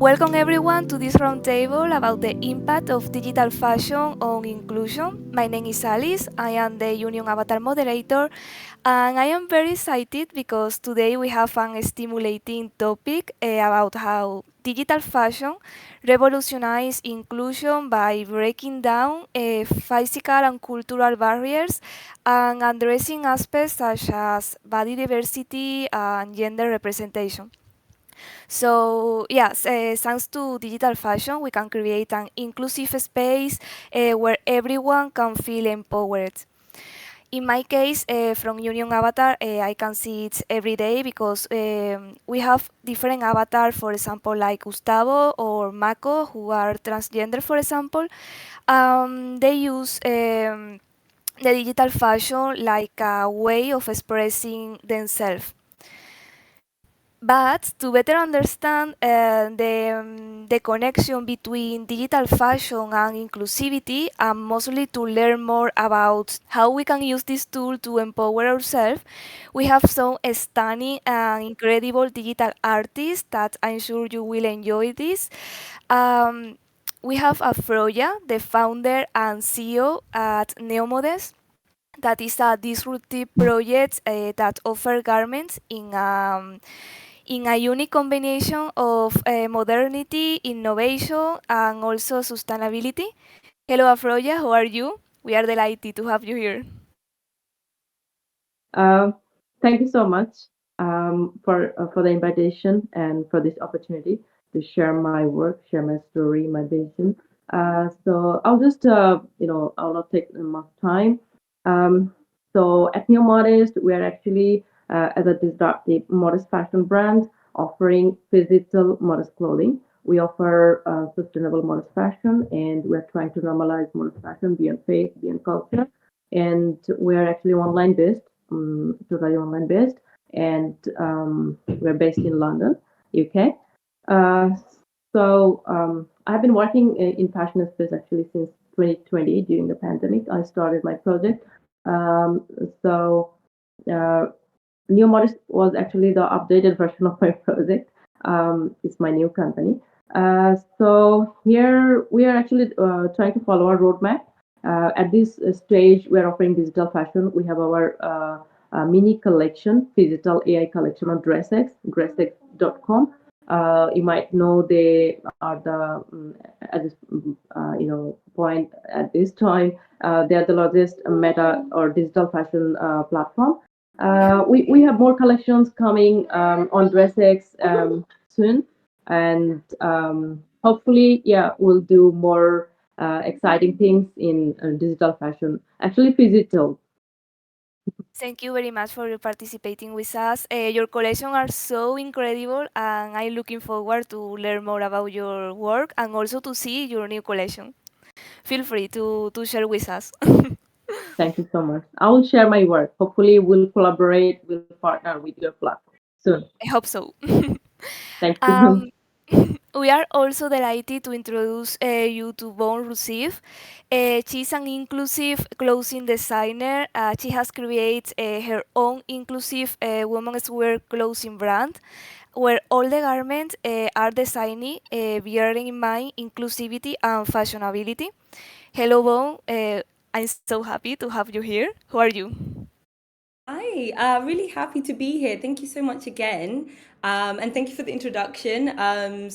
Welcome everyone to this roundtable about the impact of digital fashion on inclusion. My name is Alice. I am the Union Avatar moderator, and I am very excited because today we have an stimulating topic about how digital fashion revolutionized inclusion by breaking down physical and cultural barriers and addressing aspects such as body diversity and gender representation. So yes, thanks to digital fashion, we can create an inclusive space where everyone can feel empowered. In my case, from Union Avatar, I can see it every day because we have different avatars, for example, like Gustavo or Mako, who are transgender, for example. They use the digital fashion like a way of expressing themselves. But to better understand the connection between digital fashion and inclusivity, and mostly to learn more about how we can use this tool to empower ourselves, we have some stunning and incredible digital artists that I'm sure you will enjoy this. Um, we have Afroja, the founder and CEO at Neomodes, that is a disruptive project that offer garments in a unique combination of modernity, innovation, and also sustainability. Hello, Afroja, how are you? We are delighted to have you here. Uh, Thank you so much for the invitation and for this opportunity to share my work, share my story, my vision. So I'll just I'll not take much time. Um, so at Neo Modest, we are actually as a disruptive modest fashion brand offering physical modest clothing. We offer sustainable modest fashion, and we're trying to normalize modest fashion beyond faith, beyond culture. And we're actually online based, totally online based, and we're based in London, UK. Uh, I've been working in fashion space actually since 2020 during the pandemic. I started my project. Um, so uh, New Modest was actually the updated version of my project. It's my new company. So here we are actually trying to follow our roadmap. At this stage, we are offering digital fashion. We have our mini collection, digital AI collection on DressX, dressx.com. You might know they are the at this point at this time they are the largest meta or digital fashion platform. We have more collections coming on DressX soon, and hopefully, yeah, we'll do more exciting things in digital fashion. Actually, physical. Thank you very much for participating with us. Your collection are so incredible, and I'm looking forward to learn more about your work and also to see your new collection. Feel free to share with us. Thank you so much. I will share my work. Hopefully, we'll collaborate, we'll partner with your platform soon. I hope so. Thank you. Um, we are also delighted to introduce you to Bon Ruzive. She's an inclusive clothing designer. She has created her own inclusive women's wear clothing brand, where all the garments are designed bearing in mind inclusivity and fashionability. Hello, Bon. I'm so happy to have you here. Who are you? Hi, really happy to be here. Thank you so much again. And thank you for the introduction. I'm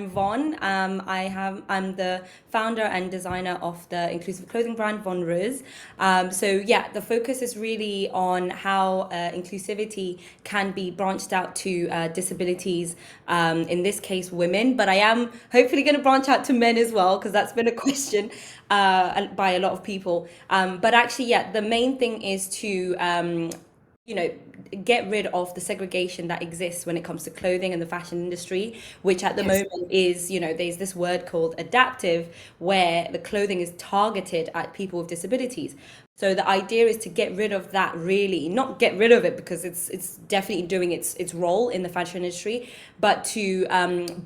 Von. I'm the founder and designer of the inclusive clothing brand Von Ruz. The focus is really on how inclusivity can be branched out to disabilities, in this case, women. But I am hopefully going to branch out to men as well, because that's been a question by a lot of people. But actually, yeah, the main thing is to you know get rid of the segregation that exists when it comes to clothing and the fashion industry, which at the Yes. moment is, there's this word called adaptive, where the clothing is targeted at people with disabilities. So the idea is to get rid of that, really, not get rid of it because it's definitely doing its role in the fashion industry, but to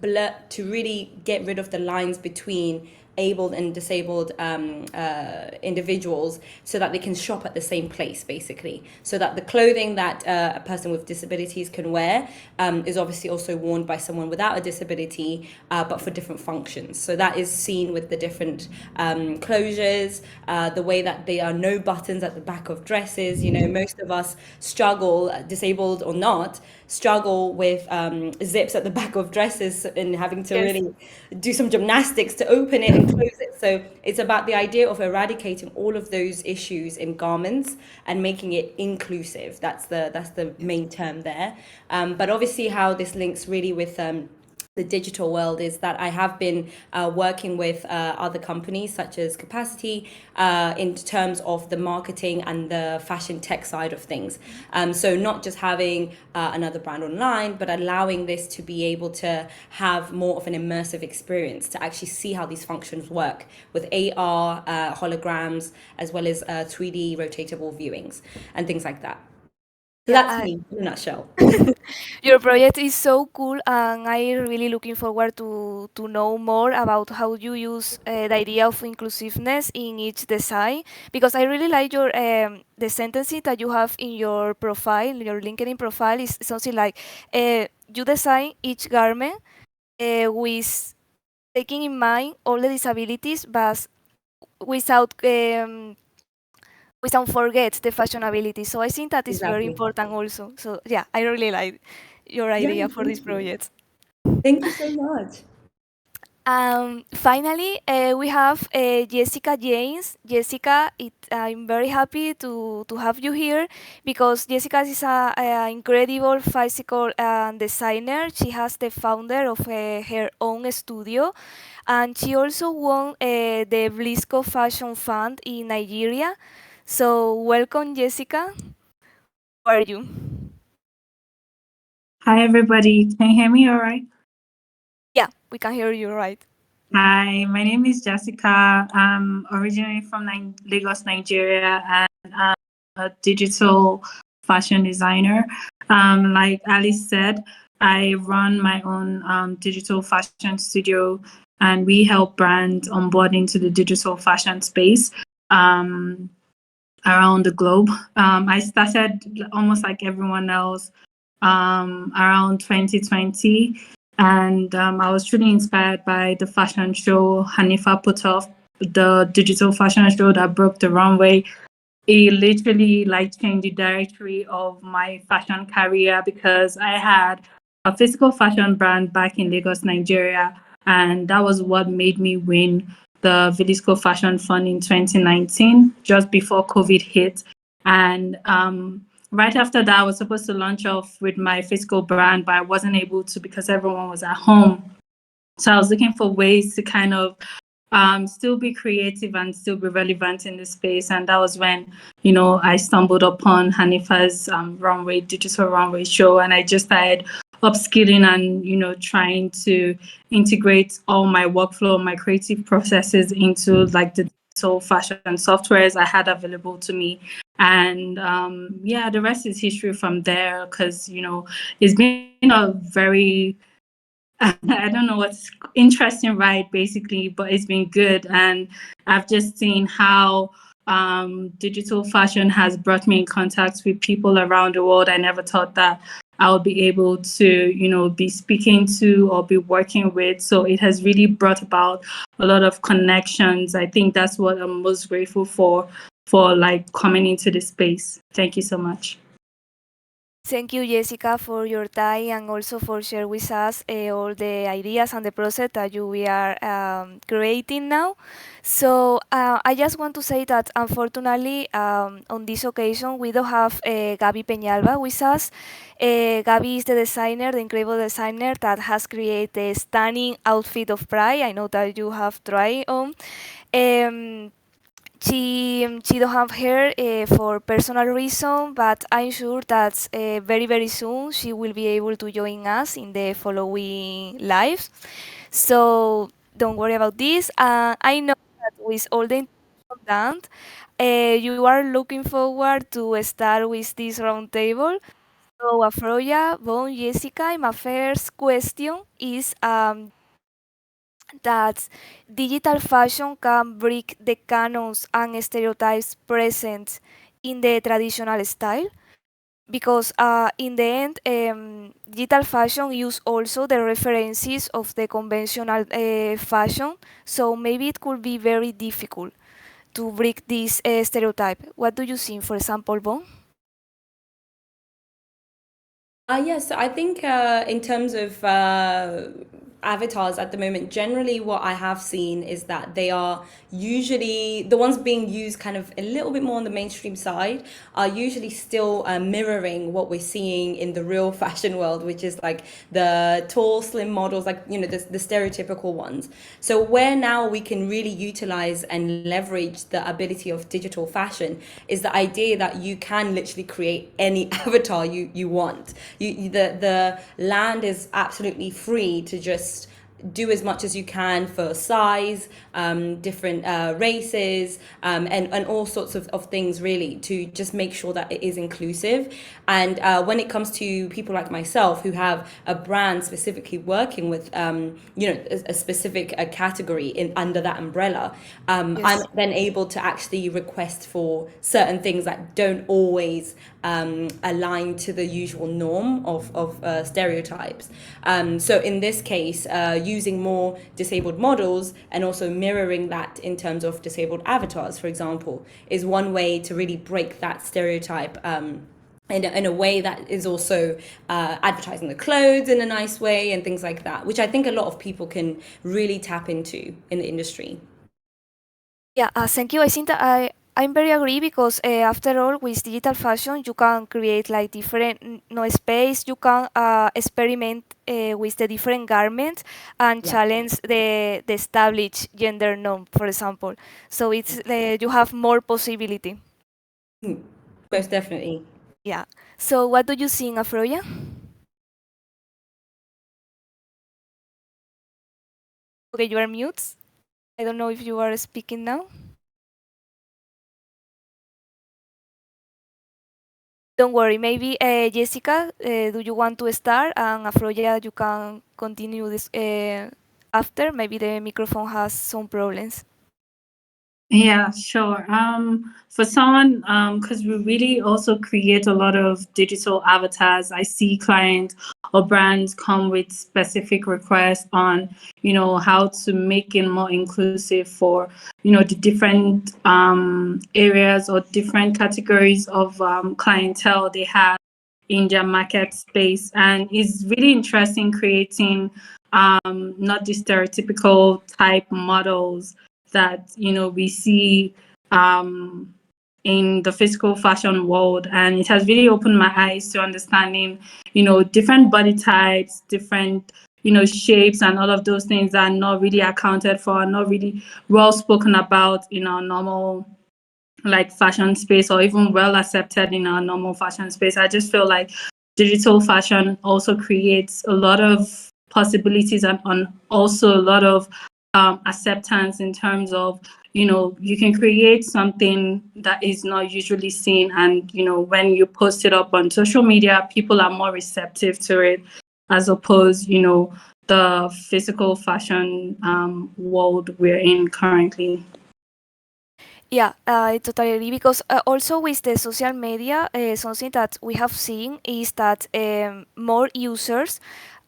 blur, to really get rid of the lines between abled and disabled individuals, so that they can shop at the same place, basically, so that the clothing that a person with disabilities can wear is obviously also worn by someone without a disability, but for different functions. So that is seen with the different closures, the way that there are no buttons at the back of dresses. You know, most of us struggle, disabled or not, struggle with zips at the back of dresses and having to Yes. really do some gymnastics to open it and close it. So it's about the idea of eradicating all of those issues in garments and making it inclusive. That's the main term there. But obviously, how this links really with the digital world is that I have been working with other companies such as Capacity in terms of the marketing and the fashion tech side of things. So not just having another brand online, but allowing this to be able to have more of an immersive experience, to actually see how these functions work with AR, holograms, as well as 3D rotatable viewings and things like that. So Yeah, that's me in a nutshell. your project is so cool, and I'm really looking forward to know more about how you use the idea of inclusiveness in each design. Because I really like your the sentences that you have in your profile, your LinkedIn profile is something like you design each garment with taking in mind all the disabilities, but without without forget the fashionability. So I think that is very Exactly. important also. So yeah, I really like your Yeah, idea for this thank you. project. Thank you so much. Finally, we have Jessica James. Jessica, I'm very happy to have you here because Jessica is a incredible physical designer. She has the founder of her own studio, and she also won the Blisco Fashion Fund in Nigeria. So welcome, Jessica. How are you? Hi, everybody. Can you hear me all right? Yeah, we can hear you right. Hi, my name is Jessica. I'm originally from Lagos, Nigeria, and I'm a digital fashion designer. Like Alice said, I run my own digital fashion studio, and we help brands onboard into the digital fashion space. Um, Around the globe. I started almost like everyone else around 2020. And I was truly inspired by the fashion show Hanifa put off, the digital fashion show that broke the runway. It literally like changed the directory of my fashion career because I had a physical fashion brand back in Lagos, Nigeria, and that was what made me win the Velisco Fashion Fund in 2019, just before COVID hit. And right after that, I was supposed to launch off with my physical brand, but I wasn't able to because everyone was at home. So I was looking for ways to kind of still be creative and still be relevant in the space. And that was when, I stumbled upon Hanifa's digital runway show. And I just started upskilling and, trying to integrate all my workflow, my creative processes into like the digital fashion softwares I had available to me. And yeah, the rest is history from there because, it's been a very I don't know what's interesting, right? Basically, but it's been good, and I've just seen how digital fashion has brought me in contact with people around the world. I never thought that I would be able to, be speaking to or be working with. So it has really brought about a lot of connections. I think that's what I'm most grateful for like coming into this space. Thank you so much. Thank you, Jessica, for your time and also for sharing with us all the ideas and the process that we are creating now. So I just want to say that unfortunately, on this occasion, we don't have Gabi Peñalba with us. Gabi is the designer, the incredible designer that has created the stunning outfit of Pride. I know that you have tried on. Um, she don't have her for personal reason, but I'm sure that very soon she will be able to join us in the following lives. So don't worry about this. I know that with all the that, you are looking forward to start with this roundtable. So, Afroja, Bon, Jessica, my first question is that digital fashion can break the canons and stereotypes present in the traditional style, because in the end, digital fashion use also the references of the conventional fashion, so maybe it could be very difficult to break this stereotype. What do you think, for example, Bon? Yes, so I think in terms of avatars at the moment, generally what I have seen is that they are usually the ones being used kind of a little bit more on the mainstream side are usually still mirroring what we're seeing in the real fashion world, which is like the tall, slim models, like, you know, the stereotypical ones. So where now we can really utilize and leverage the ability of digital fashion is the idea that you can literally create any avatar you want. The land is absolutely free to just do as much as you can for size, different races, and all sorts of things, really, to just make sure that it is inclusive. And when it comes to people like myself who have a brand specifically working with, a specific category in under that umbrella, I'm Yes. then able to actually request for certain things that don't always align to the usual norm of stereotypes. So in this case, using more disabled models and also mirroring that in terms of disabled avatars, for example, is one way to really break that stereotype. In a way that is also advertising the clothes in a nice way and things like that, which I think a lot of people can really tap into in the industry. Yeah, thank you. I think that I'm very agree, because after all, with digital fashion, you can create like different no space. You can experiment with the different garments and Yeah. challenge the established gender norm, for example. So it's you have more possibility. Mm, most definitely. Yeah. So what do you think, Afroya? Okay, you are mute. I don't know if you are speaking now. Don't worry. Maybe Jessica, do you want to start? And Afroya, you can continue this after. Maybe the microphone has some problems. Yeah, sure. For someone, because we really also create a lot of digital avatars. I see clients or brands come with specific requests on, how to make it more inclusive for, the different areas or different categories of clientele they have in their market space. And it's really interesting creating not the stereotypical type models that we see um, in the physical fashion world, and it has really opened my eyes to understanding different body types, different shapes, and all of those things that are not really accounted for, not really well spoken about in our normal like fashion space, or even well accepted in our normal fashion space. I just feel like digital fashion also creates a lot of possibilities and also a lot of acceptance in terms of you can create something that is not usually seen, and when you post it up on social media, people are more receptive to it, as opposed the physical fashion world we're in currently. Yeah, I totally agree, because also with the social media, something that we have seen is that more users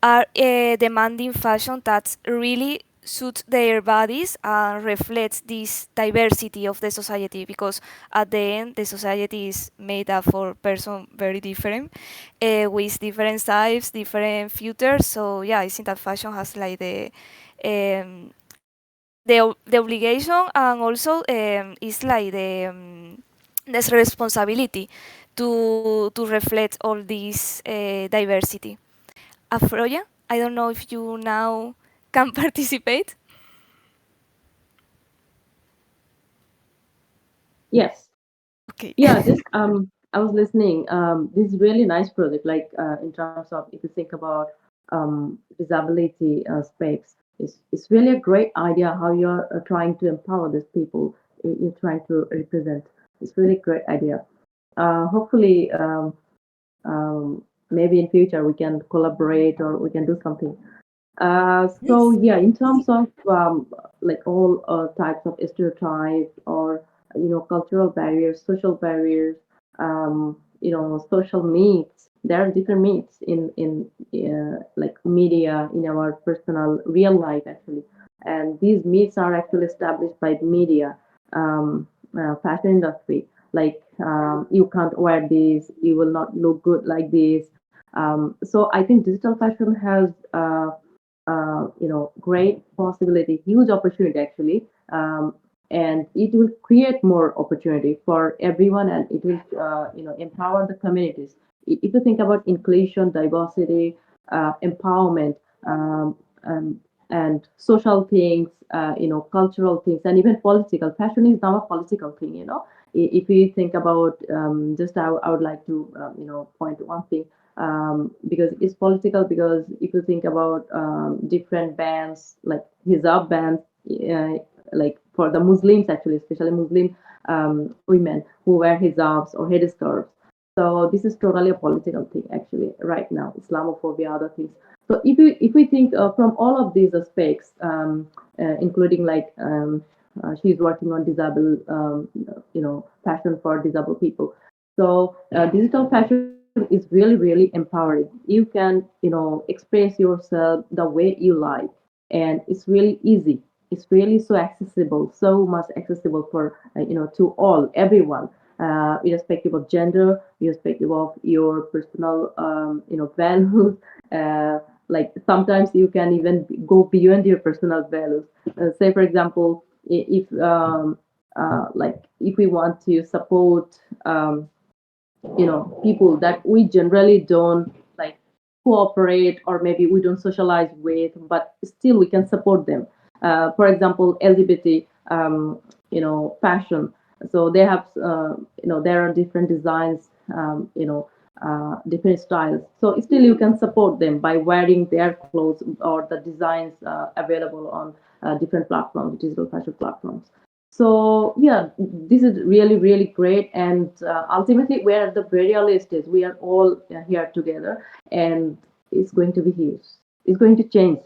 are demanding fashion that really suits their bodies and reflects this diversity of the society, because at the end the society is made up for person very different, with different types, different futures. So yeah, I think that fashion has like um, the obligation, and also is like this responsibility to reflect all this diversity. Afroya, I don't know if you now can participate. Yes. Okay. Yeah, just I was listening. This is really nice project. Like in terms of if you think about disability specs, it's really a great idea how you're trying to empower these people you're trying to represent. It's really great idea. Hopefully, maybe in future we can collaborate or we can do something. So Nice. yeah, in terms of like all types of stereotypes or cultural barriers, social barriers, social myths. There are different myths in like media in our personal real life actually, and these myths are actually established by the media, fashion industry. Like you can't wear this, you will not look good like this. So I think digital fashion has great possibility, huge opportunity actually, and it will create more opportunity for everyone, and it will, empower the communities. If you think about inclusion, diversity, empowerment, um, um, and social things, cultural things, and even political. Fashion is now a political thing. If you think about, I would like to, point to one thing, because it's political. Because if you think about different bans like hijab bans, like for the Muslims actually, especially Muslim women who wear hijabs or headscarves. So this is totally a political thing actually right now. Islamophobia, other things. So if we think from all of these aspects, including like she's working on disabled, fashion for disabled people. So digital fashion is really, really empowering. You can, express yourself the way you like, and it's really easy. It's really so accessible, so much accessible for to all, everyone, irrespective of gender, irrespective of your personal, values. Like sometimes you can even go beyond your personal values. Say, for example, if like if we want to support. People that we generally don't like cooperate, or maybe we don't socialize with, but still we can support them. For example, LGBT, fashion. So they have, there are different designs, different styles. So still you can support them by wearing their clothes or the designs available on different platforms, digital fashion platforms. So yeah, this is really, really great, and ultimately we're at the very early stage. We are all here together, and it's going to be huge. It's going to change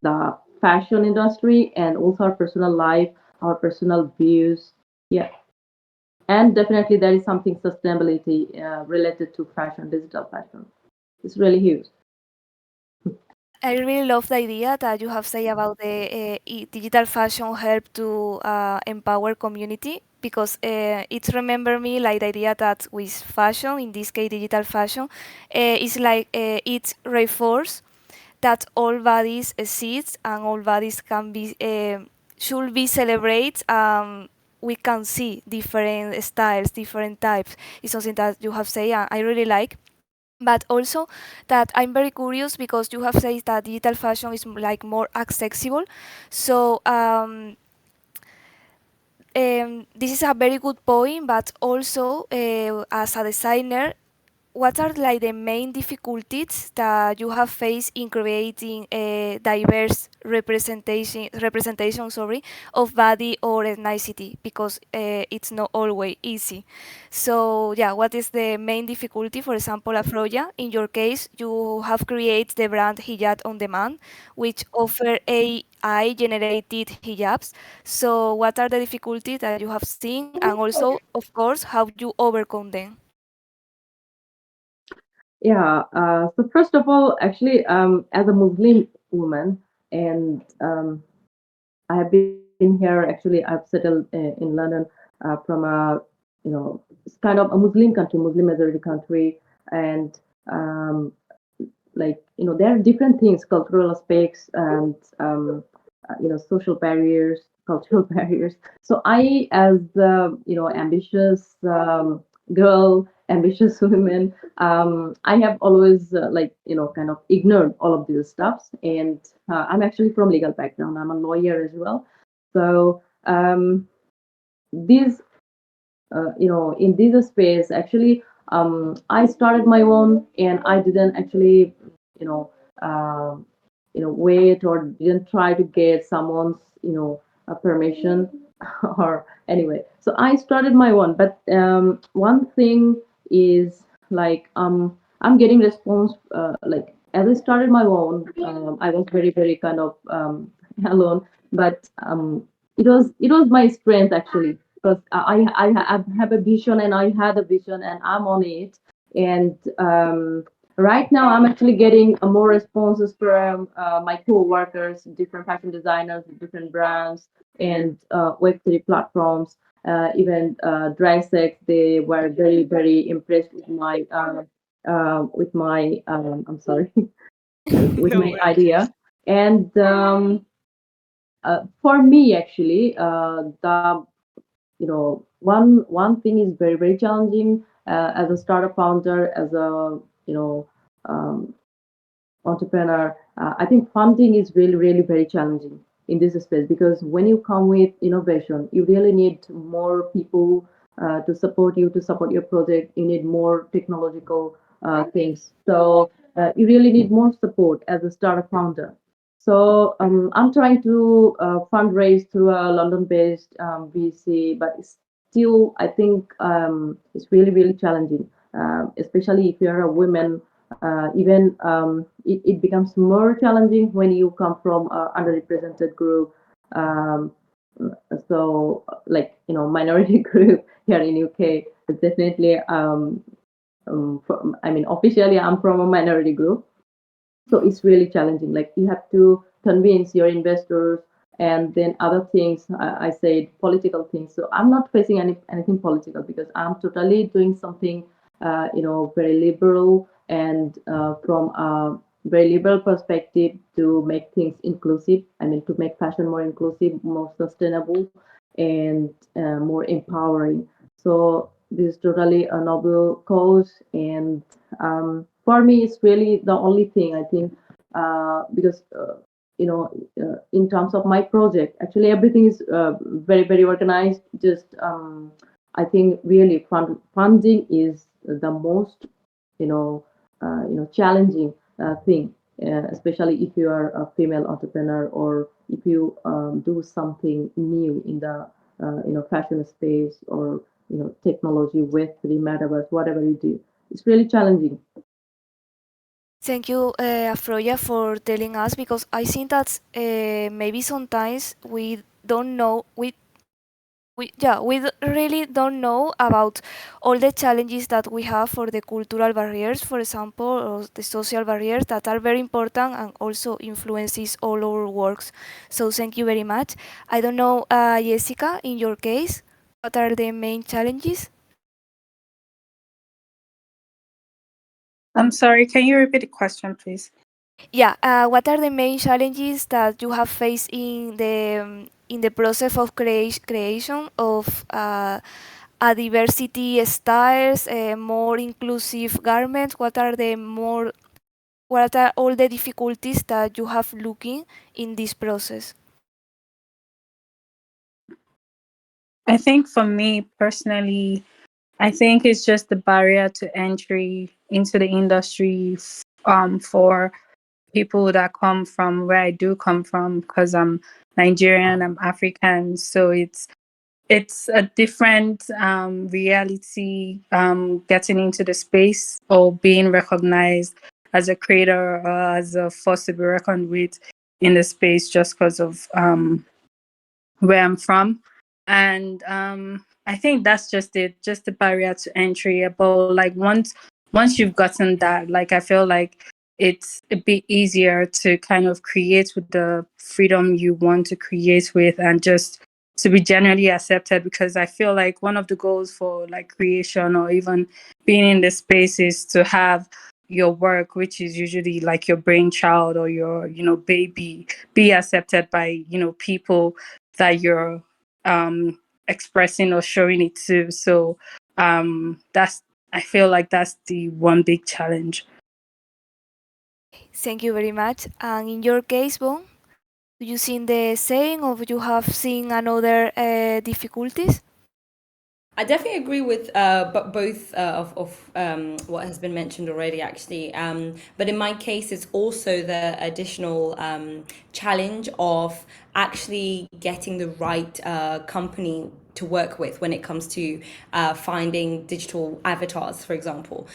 the fashion industry and also our personal life, our personal views. Yeah, and definitely there is something sustainability related to fashion, digital fashion. It's really huge. I really love the idea that you have said about the digital fashion help to empower community, because it's remember me like the idea that with fashion, in this case digital fashion, it's like it reinforce that all bodies exist and all bodies can be should be celebrated. We can see different styles, different types. It's something that you have said, and I really like. But also that I'm very curious because you have said that digital fashion is like more accessible. So this is a very good point, but also as a designer, what are like the main difficulties that you have faced in creating a diverse representation, sorry, of body or ethnicity, because it's not always easy. So yeah, what is the main difficulty? For example, Afroja, in your case, you have created the brand Hijab on Demand, which offer AI generated hijabs. So what are the difficulties that you have seen, and also, of course, how you overcome them? Yeah. So first of all, actually, as a Muslim woman, and I have been here. Actually, I've settled in London from a, it's kind of a Muslim country, Muslim majority country, and um, like there are different things, cultural aspects, and social barriers, cultural barriers. So I, as ambitious girl, ambitious woman, I have always kind of ignored all of these stuffs. And I'm actually from legal background, I'm a lawyer as well. So these in this space actually, I started my own, and I didn't actually you know um, wait or didn't try to get someone's permission. or anyway, so I started my one, but one thing is like I'm getting response like as I started my own, I was very kind of alone, but it was my strength actually, because I have a vision, and I had a vision, and I'm on it. And right now I'm actually getting more responses from my co-workers, different fashion designers, different brands, and Web3 platforms, even Drysex. They were very impressed with my I'm sorry, with No my worries. idea. And for me, actually, the one thing is very challenging as a startup founder, as a um, entrepreneur. I think funding is really very challenging in this space, because when you come with innovation, you really need more people to support you, to support your project. You need more technological things. So you really need more support as a startup founder. So I'm trying to fundraise through a London-based VC, but still, I think it's really challenging, especially if you're a woman. Even it becomes more challenging when you come from a underrepresented group. Um, so, like minority group here in UK, it's definitely I mean, officially, I'm from a minority group, so Mhm. it's really challenging. Like, you have to convince your investors, and then other things. I said political things. So I'm not facing anything political, because I'm totally doing something, very liberal, and from a very liberal perspective, to make things inclusive. I mean, to make fashion more inclusive, more sustainable, and more empowering. So this is totally a noble cause, and for me, it's really the only thing, I think, because in terms of my project, actually everything is very organized. Just I think really funding is the most challenging thing, especially if you are a female entrepreneur, or if you do something new in the fashion space, or technology, with the metaverse, whatever you do. It's really challenging. Thank you, Afroja, for telling us, because I think that maybe sometimes we don't know really don't know about all the challenges that we have for the cultural barriers, for example, or the social barriers that are very important and also influences all our works. So thank you very much. I don't know, Jessica, in your case, what are the main challenges? I'm sorry, can you repeat the question, please? Yeah, what are the main challenges that you have faced in the process of creation of a diversity styles, more inclusive garments? What are all the difficulties that you have looking in this process? I think for me personally, I think it's just the barrier to entry into the industry for people that come from where I do come from, because I'm Nigerian, I'm African, so it's a different reality, getting into the space or being recognized as a creator or as a force to be reckoned with in the space, just because of where I'm from. And I think that's just it, just the barrier to entry. But like once you've gotten that, like I feel like it's a bit easier to kind of create with the freedom you want to create with, and just to be generally accepted. Because I feel like one of the goals for like creation or even being in the space is to have your work, which is usually like your brainchild or your baby, be accepted by people that you're expressing or showing it to. So that's I feel like that's the one big challenge. Thank you very much. And in your case, Bon, do you seen the same or you have seen another difficulties? I definitely agree with but both of what has been mentioned already, actually. But in my case, it's also the additional challenge of actually getting the right company to work with when it comes to finding digital avatars, for example.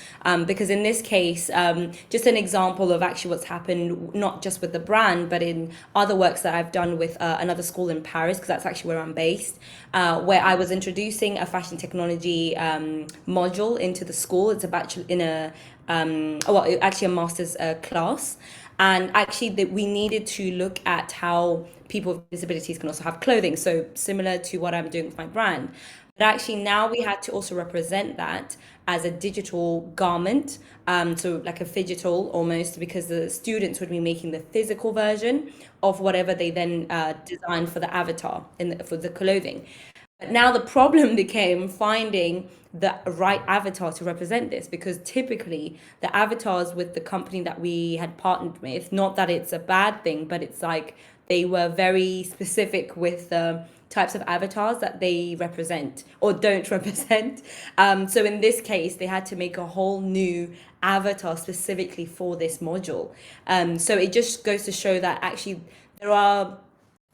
Because in this case, just an example of actually what's happened, not just with the brand, but in other works that I've done with another school in Paris, because that's actually where I'm based, where I was introducing a fashion technology module into the school. It's a bachelor in a, well, actually a master's class. And actually, that we needed to look at how people with disabilities can also have clothing. So similar to what I'm doing with my brand. But actually, now we had to also represent that as a digital garment, so like a phygital almost, because the students would be making the physical version of whatever they then designed for the avatar for the clothing. But now the problem became finding the right avatar to represent this, because typically the avatars with the company that we had partnered with, not that it's a bad thing, but it's like they were very specific with the types of avatars that they represent or don't represent. So in this case, they had to make a whole new avatar specifically for this module. So it just goes to show that actually there are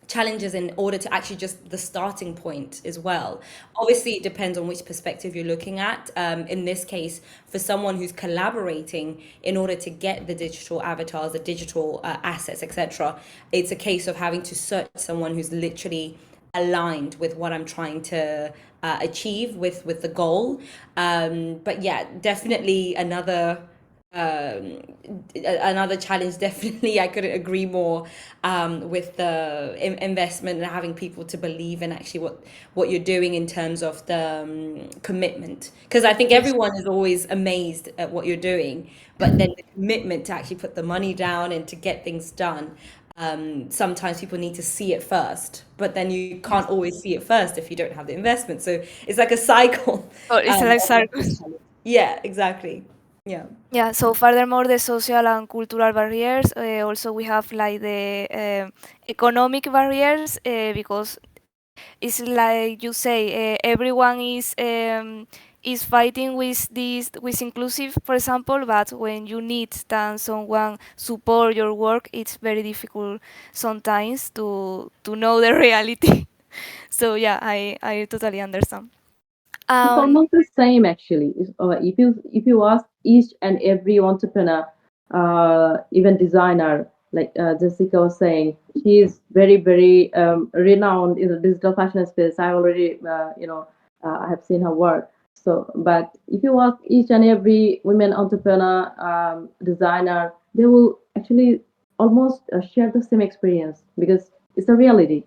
challenges in order to actually just the starting point as well. Obviously, it depends on which perspective you're looking at. In this case, for someone who's collaborating in order to get the digital avatars, the digital assets, etc., it's a case of having to search someone who's literally aligned with what I'm trying to achieve with the goal. But yeah, definitely um, another challenge. Definitely, I couldn't agree more with the investment and having people to believe in actually what you're doing in terms of the commitment. Because I think everyone is always amazed at what you're doing, but then the commitment to actually put the money down and to get things done. Sometimes people need to see it first, but then you can't always see it first if you don't have the investment. So it's like a cycle. Oh, it's like circle. Yeah, exactly. Yeah. Yeah, so furthermore, the social and cultural barriers, also we have like the economic barriers, because it's like you say, everyone is fighting with this with inclusive, for example, but when you need that someone support your work, it's very difficult sometimes to know the reality. So yeah, I totally understand. It's almost the same actually. If you ask each and every entrepreneur, even designer, like Jessica was saying, she is very renowned in the digital fashion space. I already I have seen her work. So, but if you ask each and every women entrepreneur, designer, they will actually almost share the same experience because it's a reality.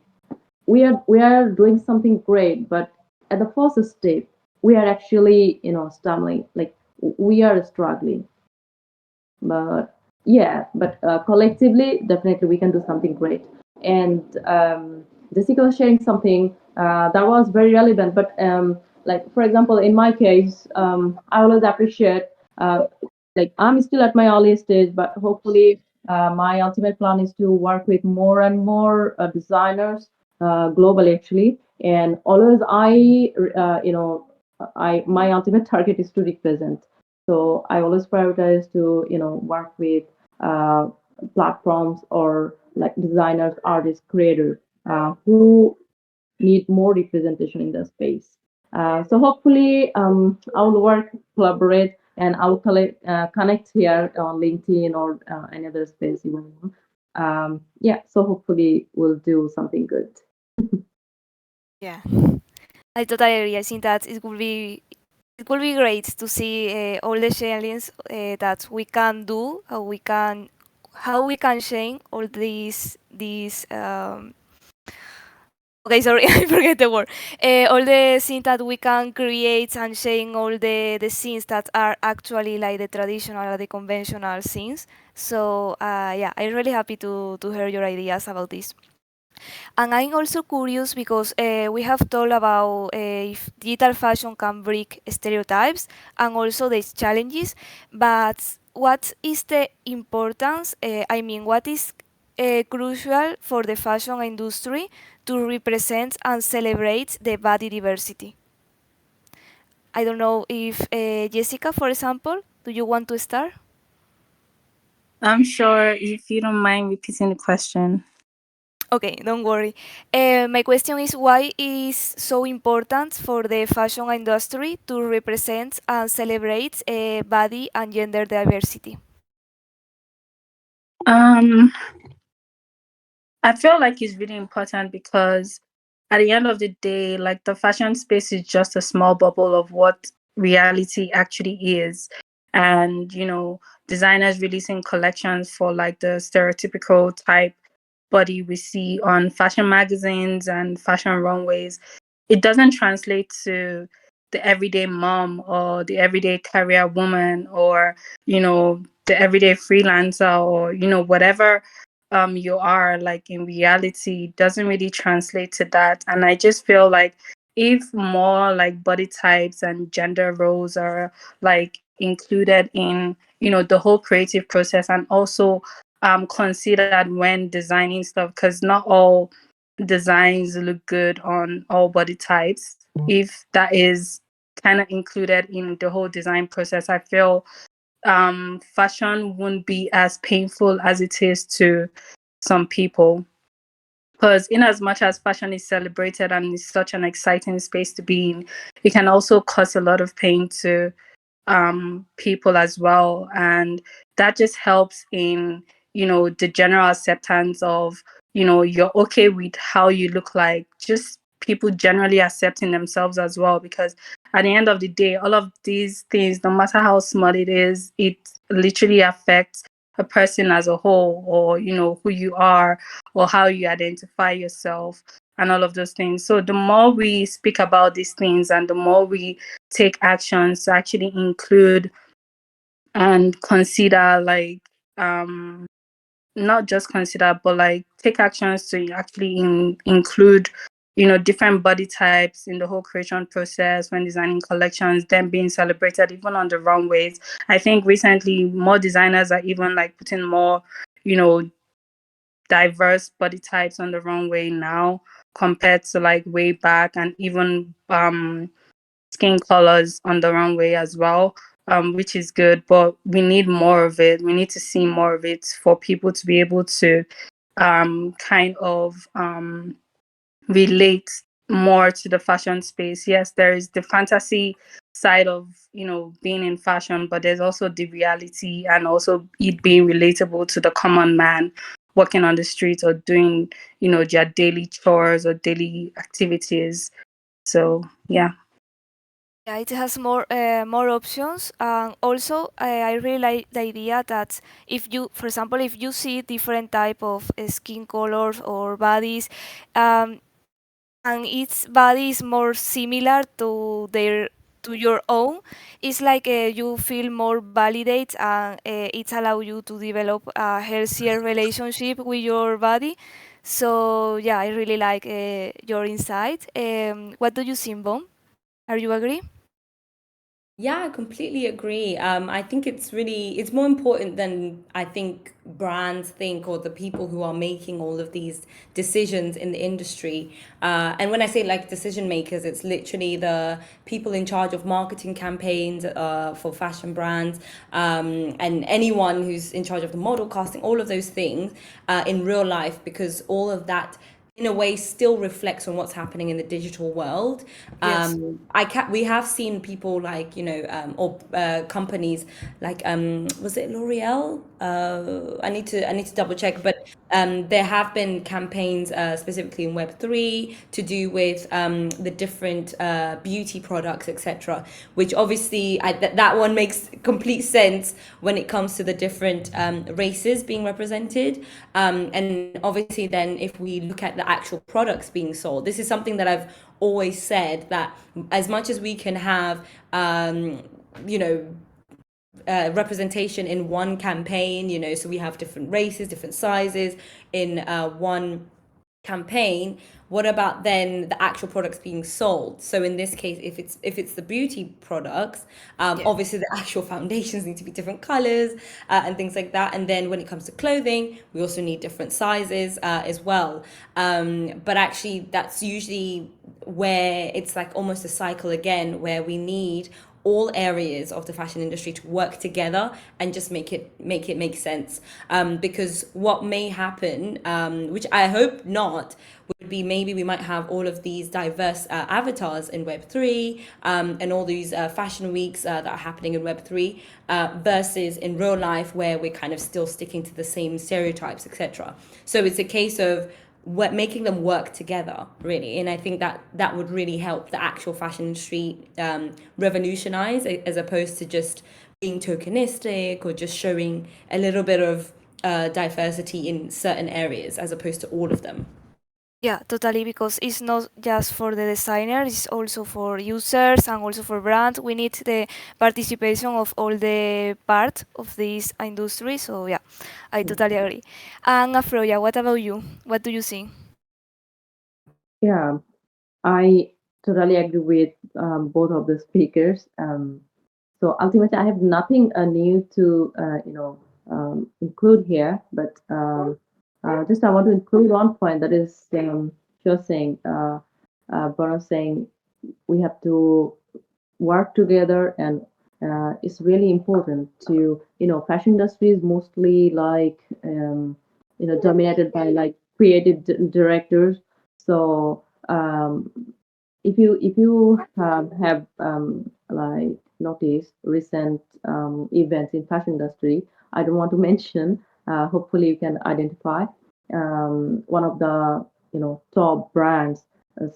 We are doing something great, but at the first step we are actually stumbling, like we are struggling. But yeah, but collectively definitely we can do something great. And Jessica was sharing something that was very relevant, but like for example in my case, I always appreciate, uh, like I'm still at my early stage, but hopefully my ultimate plan is to work with more and more designers globally actually. And always I my ultimate target is to represent. So I always prioritize to work with uh, platforms or like designers, artists, creators who need more representation in the space. So hopefully, I'll work, collaborate, and I'll connect here on LinkedIn or any other space you want. Yeah, so hopefully we'll do something good. Yeah, I totally agree. I think that it would be great to see all the challenges that we can do, how we can change all these. Okay, sorry, I forget the word. All the things that we can create and change all the scenes that are actually like the traditional or the conventional scenes. So yeah, I'm really happy to hear your ideas about this. And I'm also curious because we have talked about if digital fashion can break stereotypes and also these challenges, but what is the importance? I mean, what is crucial for the fashion industry to represent and celebrate the body diversity? I don't know if Jessica, for example, do you want to start? I'm sure if you don't mind repeating the question. Okay, don't worry. My question is why is so important for the fashion industry to represent and celebrate body and gender diversity? Um, I feel like it's really important because at the end of the day, like the fashion space is just a small bubble of what reality actually is. And, designers releasing collections for like the stereotypical type body we see on fashion magazines and fashion runways, it doesn't translate to the everyday mom or the everyday career woman or, the everyday freelancer or, whatever you are like in reality doesn't really translate to that. And I just feel like if more like body types and gender roles are like included in the whole creative process and also considered when designing stuff, because not all designs look good on all body types. If that is kind of included in the whole design process, I feel fashion wouldn't be as painful as it is to some people. Because in as much as fashion is celebrated and is such an exciting space to be in, it can also cause a lot of pain to people as well, and that just helps in the general acceptance of you're okay with how you look like, just people generally accepting themselves as well, because at the end of the day all of these things, no matter how small it is, it literally affects a person as a whole, or who you are or how you identify yourself and all of those things. So the more we speak about these things and the more we take actions to actually include and consider like not just consider but like take actions to actually include different body types in the whole creation process when designing collections, then being celebrated even on the runways. I think recently more designers are even like putting more you know diverse body types on the runway now compared to like way back, and even skin colors on the runway as well, which is good. But we need more of it. We need to see more of it for people to be able to kind of relate more to the fashion space. Yes, there is the fantasy side of being in fashion, but there's also the reality and also it being relatable to the common man walking on the streets or doing their daily chores or daily activities. So yeah. Yeah, it has more options, and also I really like the idea that if you, for example, if you see different type of skin colors or bodies, um, and each body is more similar to your own, it's like you feel more validated, and it allows you to develop a healthier relationship with your body. So yeah, I really like your insight. What do you think, Bon? Are you agree? Yeah, I completely agree. I think it's more important than I think brands think, or the people who are making all of these decisions in the industry. And when I say like decision makers, it's literally the people in charge of marketing campaigns for fashion brands, and anyone who's in charge of the model casting, all of those things in real life, because all of that in a way still reflects on what's happening in the digital world. Yes. We have seen people like or companies like was it L'Oreal? I need to double check, but there have been campaigns specifically in Web3 to do with the different beauty products, etc. Which obviously that one makes complete sense when it comes to the different races being represented. And obviously, then if we look at the actual products being sold, this is something that I've always said, that as much as we can have, you know, representation in one campaign, so we have different races, different sizes in one campaign, what about then the actual products being sold? So in this case, if it's the beauty products, Yeah. obviously the actual foundations need to be different colors and things like that. And then when it comes to clothing, we also need different sizes as well. But actually, that's usually where it's like almost a cycle again, where we need all areas of the fashion industry to work together and just make sense. Because what may happen, which I hope not, would be maybe we might have all of these diverse avatars in Web3 and all these fashion weeks that are happening in Web3 versus in real life where we're kind of still sticking to the same stereotypes, etc. So it's a case of making them work together, really. And I think that that would really help the actual fashion industry revolutionize, as opposed to just being tokenistic or just showing a little bit of diversity in certain areas as opposed to all of them. Yeah, totally, because it's not just for the designer, it's also for users and also for brands. We need the participation of all the part of this industry. So yeah, I totally agree. And Afroja, what about you? What do you think? Yeah, I totally agree with both of the speakers. So ultimately, I have nothing new to include here, but just I want to include one point that is just saying, Bono saying we have to work together, and it's really important to fashion industry is mostly like dominated by like creative directors. So if you have like noticed recent events in fashion industry, I don't want to mention. Hopefully, you can identify one of the top brands.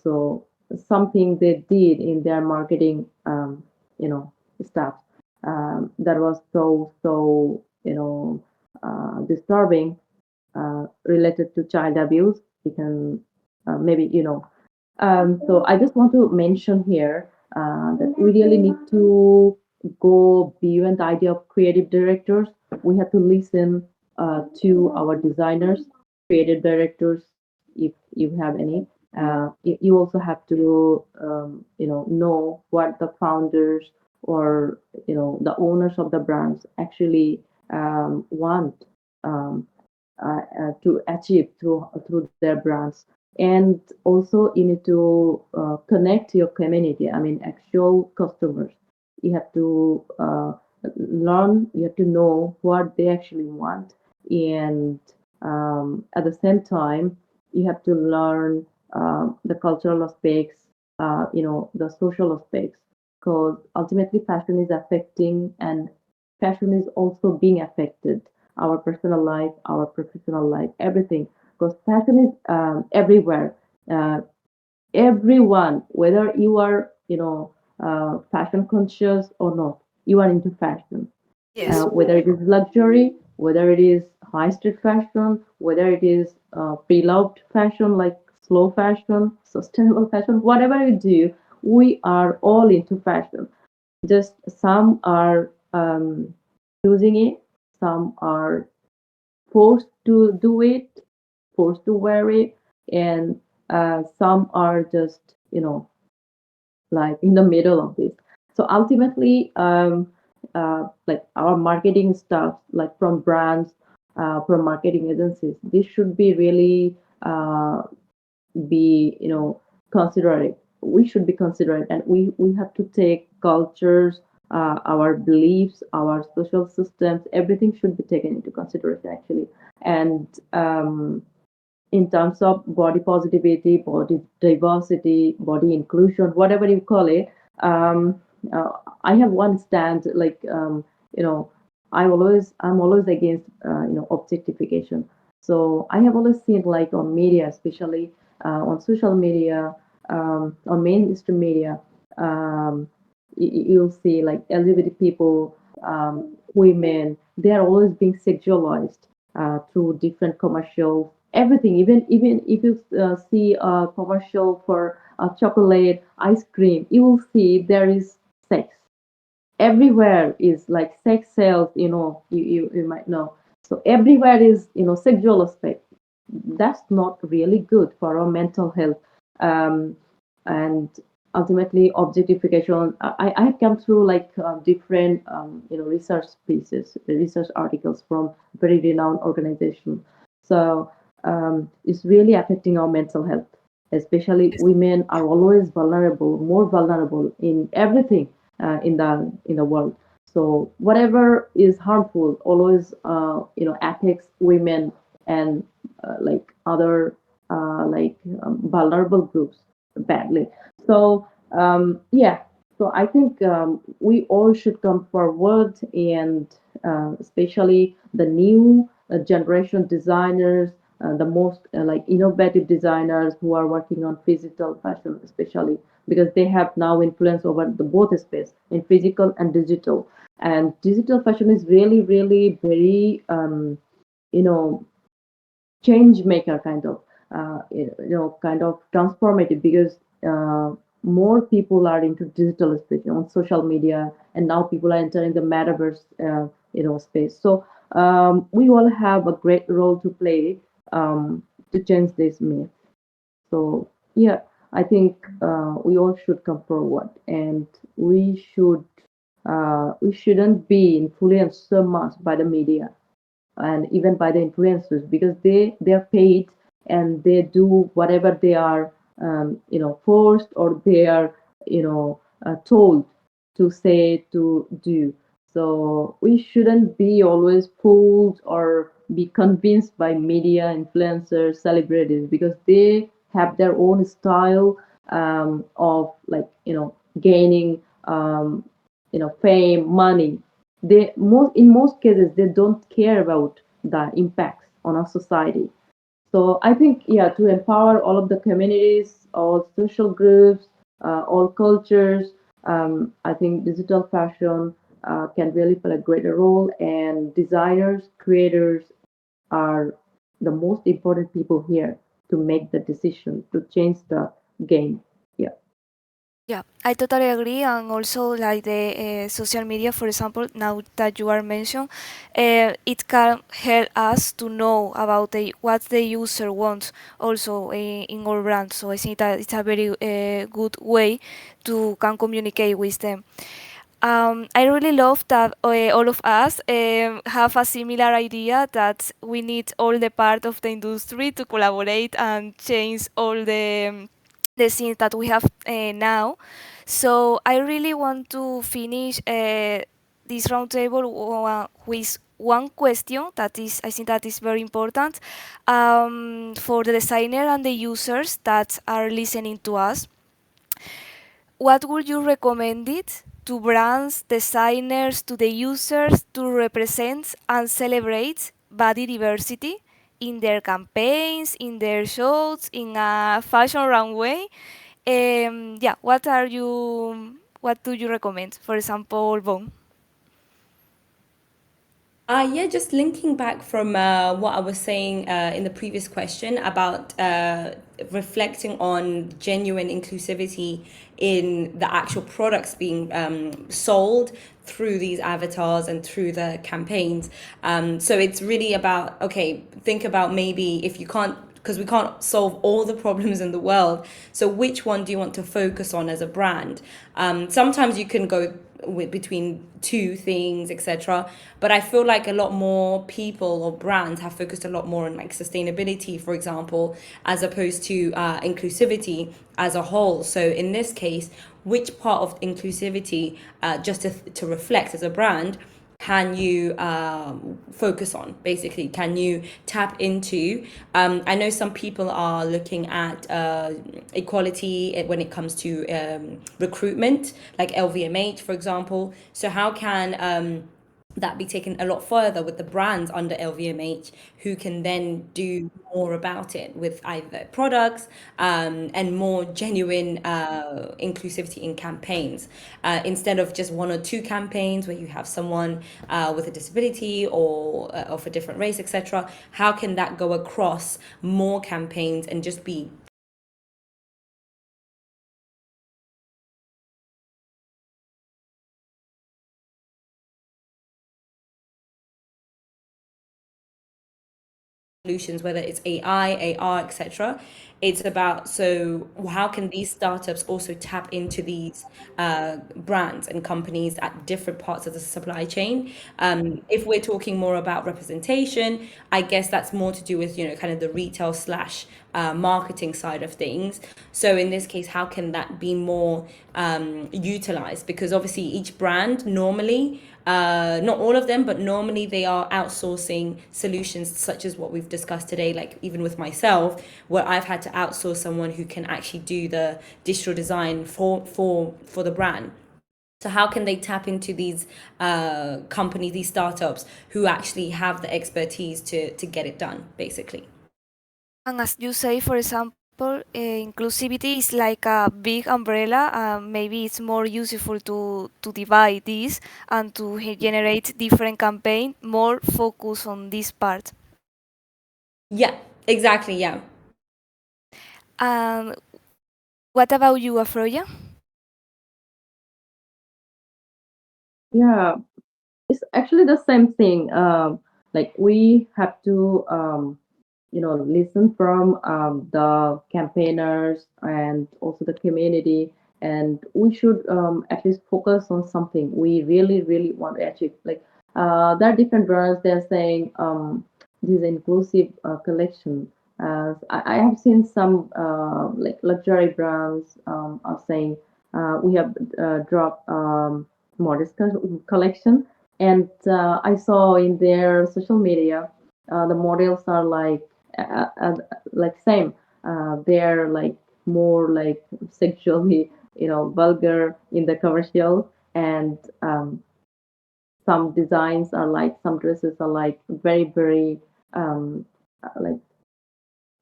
So something they did in their marketing, stuff that was so disturbing, related to child abuse. You can maybe so I just want to mention here that we really need to go beyond the idea of creative directors. We have to listen to our designers, creative directors, if you have any. You also have to, know what the founders or the owners of the brands actually want. To achieve through their brands, and also you need to connect your community, I mean actual customers. You have to learn, you have to know what they actually want, and at the same time you have to learn the cultural aspects, the social aspects, because ultimately fashion is affecting, and fashion is also being affected our personal life, our professional life, everything. Because fashion is everywhere. Uh, Everyone, whether you are, fashion conscious or not, you are into fashion. Yes. Whether it is luxury, whether it is high street fashion, whether it is pre-loved fashion like slow fashion, sustainable fashion, whatever you do, we are all into fashion. Just some are choosing it, some are forced to do it, forced to wear it, and some are just, like in the middle of this. So ultimately, like our marketing stuff, like from brands, from marketing agencies, this should be really be considerate. We should be considerate, and we have to take cultures, our beliefs, our social systems, everything should be taken into consideration actually. And in terms of body positivity, body diversity, body inclusion, whatever you call it, um, uh, I have one stand, like you know I'm always against objectification. So I have always seen, like on media, especially on social media, on mainstream media, you'll see like LGBT people, women, they are always being sexualized through different commercials, everything. Even if you see a commercial for chocolate ice cream, you will see there is sex everywhere. Is like sex sales, you might know. So everywhere is sexual aspect. that's not really good for our mental health. um, and ultimately objectification. I have come through like different research pieces, research articles from very renowned organization. So it's really affecting our mental health. Especially women are always vulnerable, more vulnerable in everything in the world. So whatever is harmful always affects women and like other vulnerable groups badly. So yeah, so I think we all should come forward, and especially the new generation designers, the most like innovative designers who are working on physical fashion, especially because they have now influence over the both space in physical and digital. And digital fashion is really, really very you know change maker kind of kind of transformative, because more people are into digital space on social media, and now people are entering the metaverse space. So we all have a great role to play to change this myth. So yeah, I think we all should come forward, and we shouldn't be influenced so much by the media and even by the influencers, because they're paid and they do whatever they are forced, or they are told to say to do. So we shouldn't be always fooled or be convinced by media, influencers, celebrities, because they have their own style of like gaining fame, money. They most in most cases they don't care about the impacts on our society. So I think, yeah, to empower all of the communities, all social groups, all cultures, I think digital fashion can really play a greater role, and designers, creators are the most important people here to make the decision to change the game. Yeah. Yeah, I totally agree. And also, like the social media, for example, now that you are mentioned, it can help us to know about what the user wants also in our brand. So I think that it's a very good way to can communicate with them. I really love that all of us have a similar idea that we need all the part of the industry to collaborate and change all the scenes that we have now. So I really want to finish this roundtable with one question that is, I think that is very important for the designer and the users that are listening to us. What would you recommend it to brands, designers, to the users to represent and celebrate body diversity in their campaigns, in their shows, in a fashion runway? Yeah, what do you recommend? For example, Bon. Yeah, just linking back from what I was saying in the previous question about reflecting on genuine inclusivity in the actual products being sold through these avatars and through the campaigns. So it's really about, okay, think about maybe if you can't, because we can't solve all the problems in the world. So which one do you want to focus on as a brand? Sometimes you can go between two things, etc. But I feel like a lot more people or brands have focused a lot more on like sustainability, for example, as opposed to inclusivity as a whole. So in this case, which part of inclusivity, just to reflect as a brand, can you focus on? Basically, can you tap into? I know some people are looking at equality when it comes to recruitment, like LVMH, for example. So how can that be taken a lot further with the brands under LVMH, who can then do more about it with either products and more genuine inclusivity in campaigns, instead of just one or two campaigns where you have someone with a disability or of a different race, etc. How can that go across more campaigns and just be solutions, whether it's AI, AR, etc. It's about, so how can these startups also tap into these brands and companies at different parts of the supply chain? If we're talking more about representation, I guess that's more to do with, kind of the retail slash marketing side of things. So in this case, how can that be more utilized? Because obviously each brand normally, not all of them, but normally they are outsourcing solutions such as what we've discussed today, like even with myself, where I've had to outsource someone who can actually do the digital design for the brand. So how can they tap into these companies, these startups who actually have the expertise to get it done, basically? And as you say, for example, inclusivity is like a big umbrella. Maybe it's more useful to divide this and to generate different campaign more focus on this part. Yeah, exactly. Yeah. And what about you, Afroja? Yeah, it's actually the same thing. Like we have to listen from the campaigners and also the community, and we should at least focus on something we really really want to achieve. Like there are different brands, they're saying this inclusive collection. I have seen some like luxury brands are saying we have dropped modest collection, and I saw in their social media the models are like same. They're like more like sexually, vulgar in the commercial, and some designs are like, some dresses are like very very like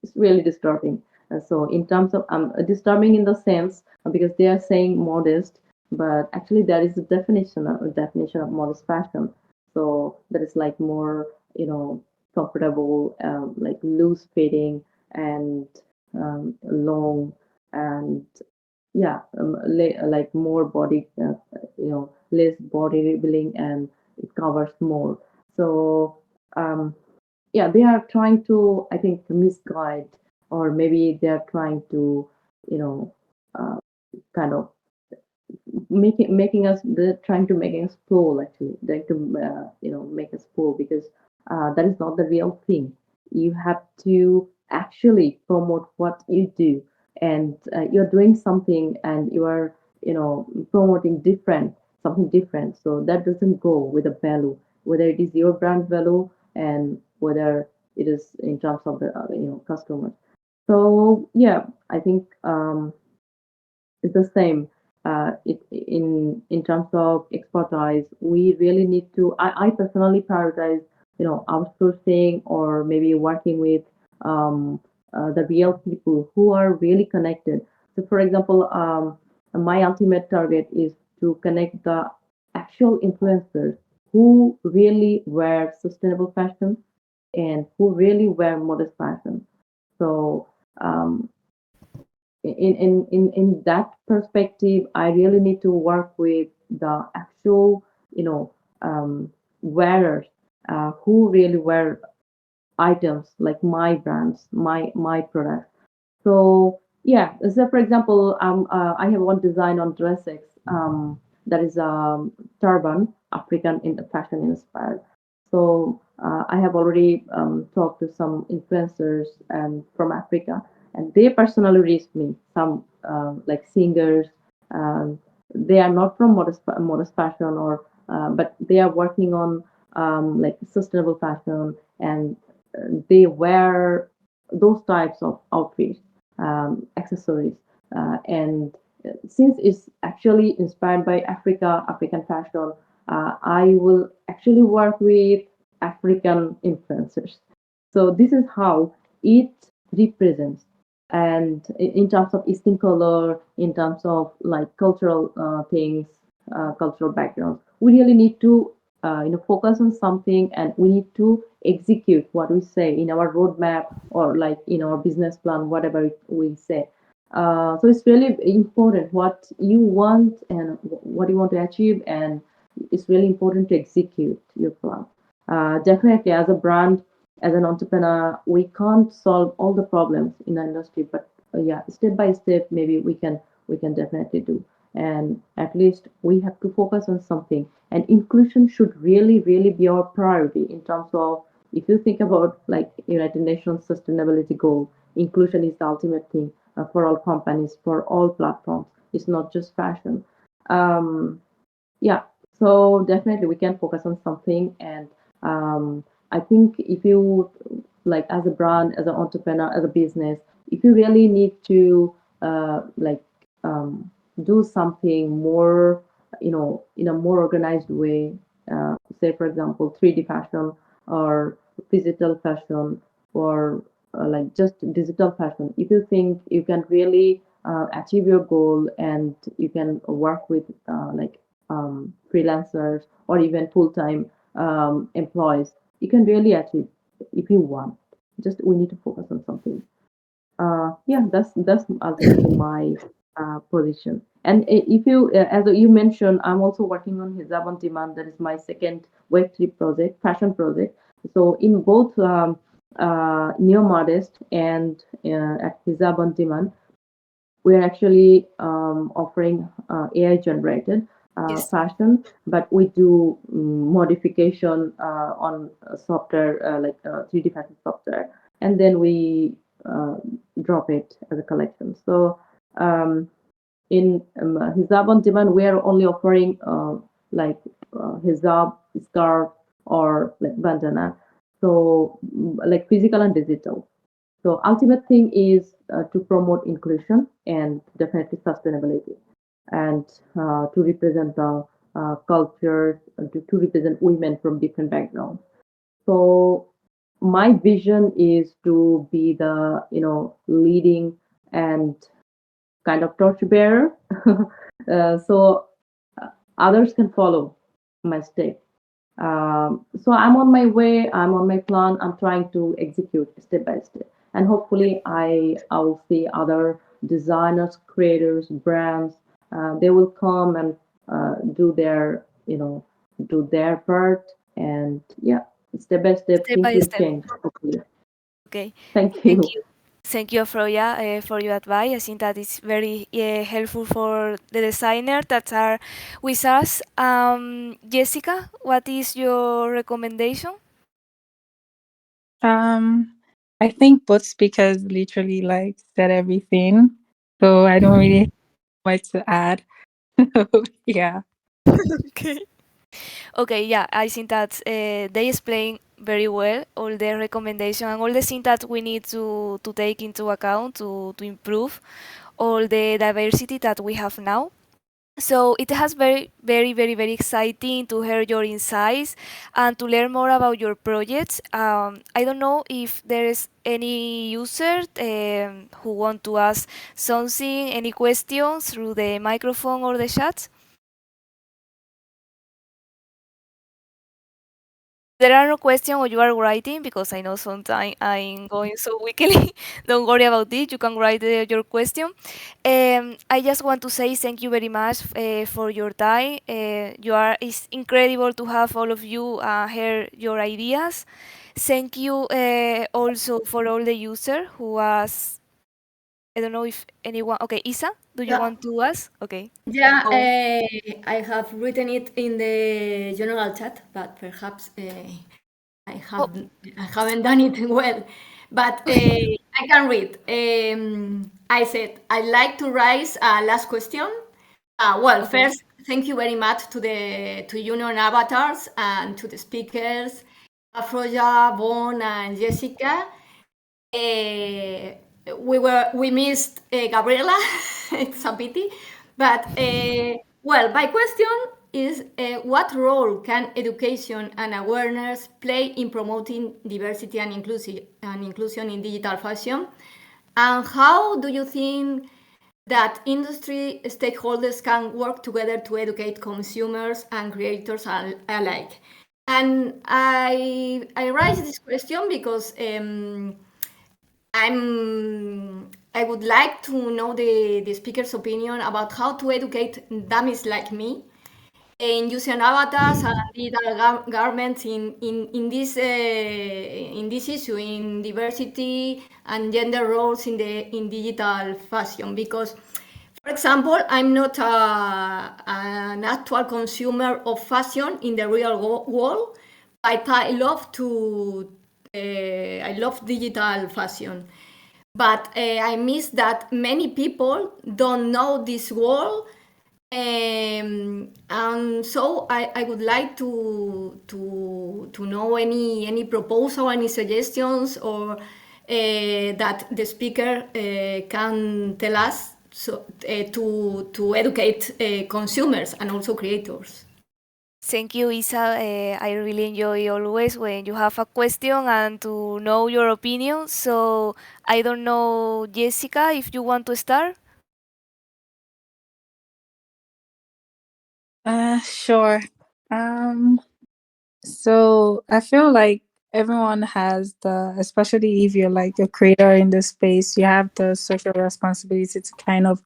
it's really disturbing. So in terms of disturbing in the sense because they are saying modest, but actually there is a definition of modest fashion. So that is like more comfortable, like loose fitting and long, and yeah, like more body, less body revealing, and it covers more. So um, yeah, they are trying to, I think, misguide, or maybe they are trying to, you know uh, kind of making us, they're trying to make us fool, actually trying to make us fool, because that is not the real thing. You have to actually promote what you do, and you're doing something, and you are promoting something different, so that doesn't go with the value, whether it is your brand value, and whether it is in terms of the customers. So yeah, I think it's the same. In terms of expertise, we really need to. I personally prioritize, outsourcing, or maybe working with the real people who are really connected. So, for example, my ultimate target is to connect the actual influencers who really wear sustainable fashion and who really wear modest fashion. So um, in that perspective, I really need to work with the actual, wearers, who really wear items like my brands, my products. So yeah, so for example, I have one design on DressX, that is turban, African in fashion inspired. So I have already talked to some influencers and from Africa, and they personally reached me. Some like singers, um, they are not from modest fashion, or but they are working on like sustainable fashion, and they wear those types of outfits, accessories, and since it's actually inspired by African fashion, I will actually work with African influencers. So this is how it represents. And in terms of skin color, in terms of like cultural things, cultural backgrounds, we really need to focus on something, and we need to execute what we say in our roadmap, or like in our business plan, whatever we say. So it's really important what you want and what you want to achieve, and it's really important to execute your plan. Definitely, as a brand, as an entrepreneur, we can't solve all the problems in the industry, but yeah, step by step, maybe we can definitely do. And at least we have to focus on something. And inclusion should really, really be our priority in terms of, if you think about like United Nations Sustainability Goal, inclusion is the ultimate thing for all companies, for all platforms. It's not just fashion. Um, yeah, so definitely we can focus on something. And I think if you, like, as a brand, as an entrepreneur, as a business, if you really need to like do something more, in a more organized way, say for example 3D fashion or physical fashion, or like just digital fashion, if you think you can really achieve your goal, and you can work with like freelancers or even full-time employees, you can really achieve if you want. Just we need to focus on something. Yeah, that's ultimately my position. And if you, as you mentioned, I'm also working on Hijab on Demand. That is my second Web3 project, fashion project. So in both Neo Modest and at Hijab on Demand, we're actually offering AI generated Yes. fashion, but we do modification on software, like 3D fashion software, and then we uh, drop it as a collection. So um, in hijab on demand, we are only offering like hijab, scarf, or like bandana. So like physical and digital. So ultimate thing is to promote inclusion and definitely sustainability, and to represent the culture, to represent women from different backgrounds. So my vision is to be the leading and kind of torchbearer, so others can follow my step. So I'm on my way. I'm on my plan. I'm trying to execute step by step, and hopefully, I will see other designers, creators, brands. They will come and do their part, and yeah, step by step, Step things by will step. change. Hopefully, Okay. thank Thank you. you. Thank you, Afroja, for your advice. I think that is very helpful for the designer that are with us. Jessica, what is your recommendation? Um, I think both speakers literally like said everything, so I don't really have much to add. Yeah. Okay. Okay, yeah, I think that they explain very well all the recommendation and all the things that we need to take into account to improve all the diversity that we have now. So it has very, very, very, very exciting to hear your insights and to learn more about your projects. I don't know if there is any user who want to ask something, any questions through the microphone or the chat. There are no questions or you are writing, because I know sometimes I'm going so quickly. Don't worry about it. You can write your question. I just want to say thank you very much for your time. It's incredible to have all of you hear your ideas. Thank you also for all the user who was. I don't know if anyone. Okay, Isa, do you Yeah, want to ask? Okay. yeah, Go on. I have written it in the general chat, but perhaps I Oh, have I haven't done it well. But I can read. I said I'd like to raise a last question. Well, okay. first, thank you very much to the to Union Avatars and to the speakers, Afroja, Bon, and Jessica. Uh, we missed Gabriela. It's a pity, but well, my question is, what role can education and awareness play in promoting diversity and inclusion in digital fashion, and how do you think that industry stakeholders can work together to educate consumers and creators alike? And I raise this question because I would like to know the speaker's opinion about how to educate dummies like me in using avatars and digital garments in this issue in diversity and gender roles in digital fashion. Because, for example, I'm not an actual consumer of fashion in the real world, but I love digital fashion. But I miss that many people don't know this world, and so I would like to know any proposal, any suggestions, or that the speaker can tell us, so to educate consumers and also creators. Thank you, Isa. I really enjoy always when you have a question and to know your opinion. So I don't know, Jessica, if you want to start. Sure. So I feel like everyone has especially if you're like a creator in the space, you have the social responsibility to kind of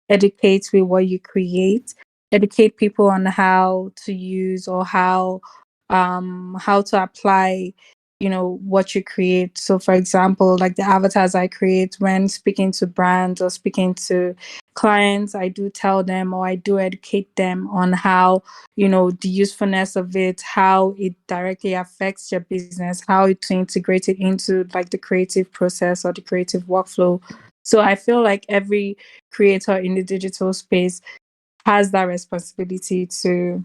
educate with what you create, educate people on how to use or how to apply, what you create. So for example, like the avatars I create, when speaking to brands or speaking to clients, I do tell them or I do educate them on how, the usefulness of it, how it directly affects your business, how to integrate it into like the creative process or the creative workflow. So I feel like every creator in the digital space has that responsibility to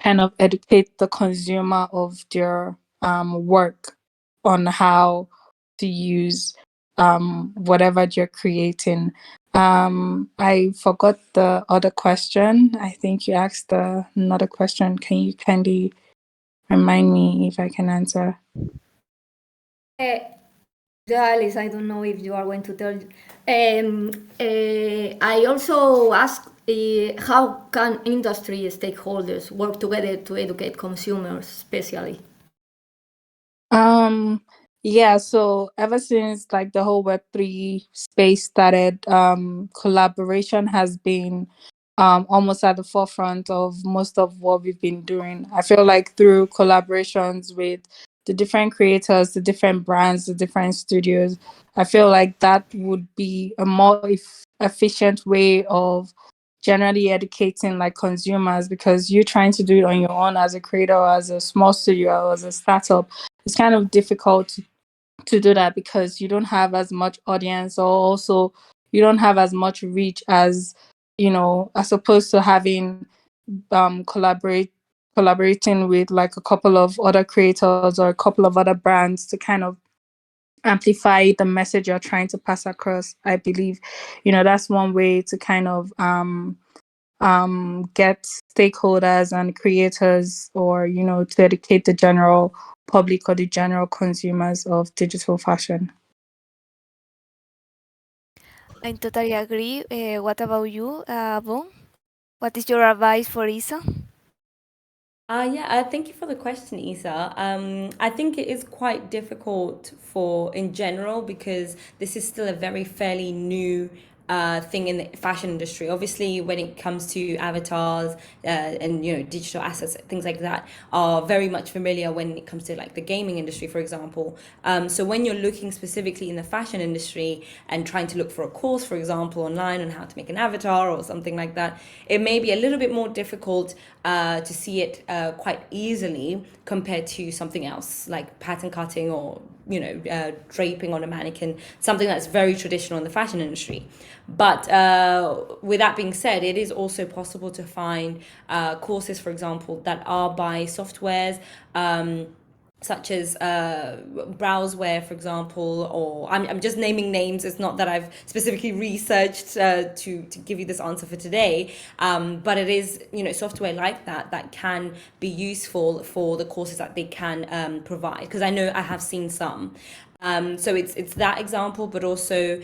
kind of educate the consumer of their work on how to use whatever you're creating. I forgot the other question. I think you asked another question. Can you kindly remind me if I can answer? Uh, Alice, I don't know if you are going to tell. I also asked how can industry stakeholders work together to educate consumers, especially. Yeah, so ever since like the whole Web3 space started, collaboration has been almost at the forefront of most of what we've been doing. I feel like through collaborations with the different creators, the different brands, the different studios, I feel like that would be a more efficient way of generally educating like consumers, because you trying to do it on your own as a creator or as a small studio or as a startup, it's kind of difficult to do that because you don't have as much audience, or also you don't have as much reach as, as opposed to having collaborating with like a couple of other creators or a couple of other brands to kind of amplify the message you're trying to pass across. I believe, that's one way to kind of get stakeholders and creators, or to educate the general public or the general consumers of digital fashion. I totally agree. What about you, Bon? What is your advice for Isa? Thank you for the question, Isa. I think it is quite difficult in general, because this is still a very fairly new thing in the fashion industry. Obviously, when it comes to avatars and digital assets, things like that are very much familiar when it comes to like the gaming industry, for example. So when you're looking specifically in the fashion industry and trying to look for a course, for example, online on how to make an avatar or something like that, it may be a little bit more difficult to see it quite easily compared to something else like pattern cutting or draping on a mannequin, something that's very traditional in the fashion industry. But with that being said, it is also possible to find courses, for example, that are by softwares, such as Browseware, for example, or I'm just naming names. It's not that I've specifically researched to give you this answer for today, but it is software like that can be useful for the courses that they can provide, because I know I have seen some. So it's that example, but also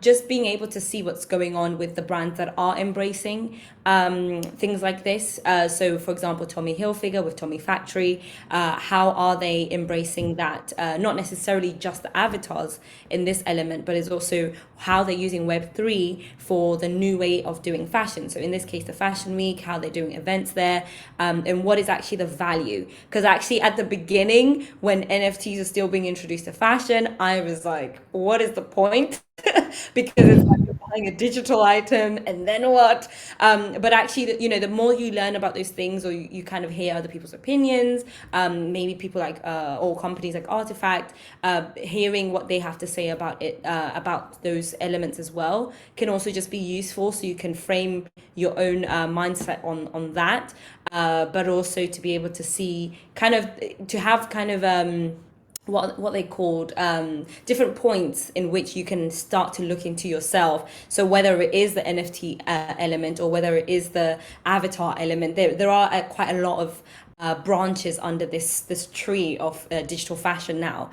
just being able to see what's going on with the brands that are embracing things like this. So, for example, Tommy Hilfiger with Tommy Factory, how are they embracing that? Not necessarily just the avatars in this element, but it's also how they're using Web3 for the new way of doing fashion. So, in this case, the Fashion Week, how they're doing events there, and what is actually the value. Because actually, at the beginning, when NFTs are still being introduced to fashion, I was like, what is the point? Because it's like you're buying a digital item and then what? But actually, you know, the more you learn about those things, or you kind of hear other people's opinions, maybe people like or companies like Artifact, hearing what they have to say about it, about those elements as well, can also just be useful. So you can frame your own mindset on that, but also to be able to see kind of to have kind of what they called different points in which you can start to look into yourself. So whether it is the NFT element, or whether it is the avatar element, there are quite a lot of branches under this tree of digital fashion now.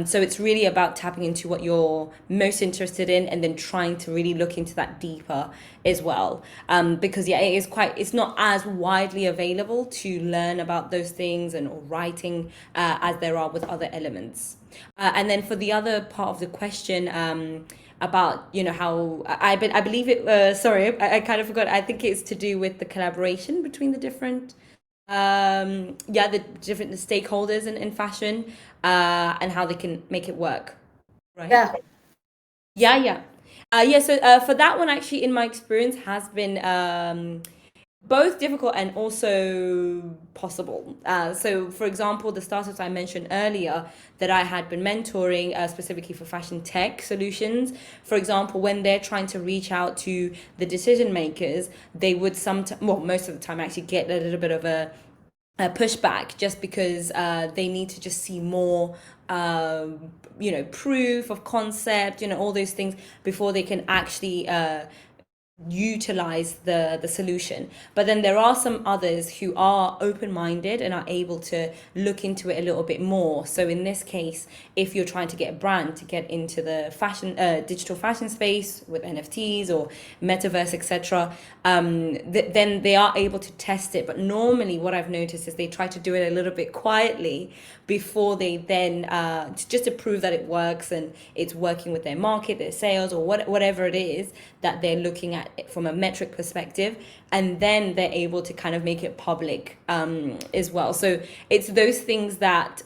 So it's really about tapping into what you're most interested in, and then trying to really look into that deeper as well. Because yeah, it's not as widely available to learn about those things and or writing as there are with other elements. And then for the other part of the question, about, you know, how I believe it. Sorry, I kind of forgot. I think it's to do with the collaboration between the different the different stakeholders in fashion, and how they can make it work, right? Yeah. So for that one, actually, in my experience, has been both difficult and also possible. So, for example, the startups I mentioned earlier that I had been mentoring, specifically for fashion tech solutions, for example, when they're trying to reach out to the decision makers, they would most of the time actually get a little bit of a pushback, just because they need to just see more proof of concept, all those things before they can actually utilize the solution. But then there are some others who are open-minded and are able to look into it a little bit more. So in this case, if you're trying to get a brand to get into the fashion digital fashion space with NFTs or metaverse, etc., then they are able to test it. But normally what I've noticed is they try to do it a little bit quietly before they then just to prove that it works and it's working with their market, their sales, or whatever it is that they're looking at it from a metric perspective, and then they're able to kind of make it public as well. So it's those things that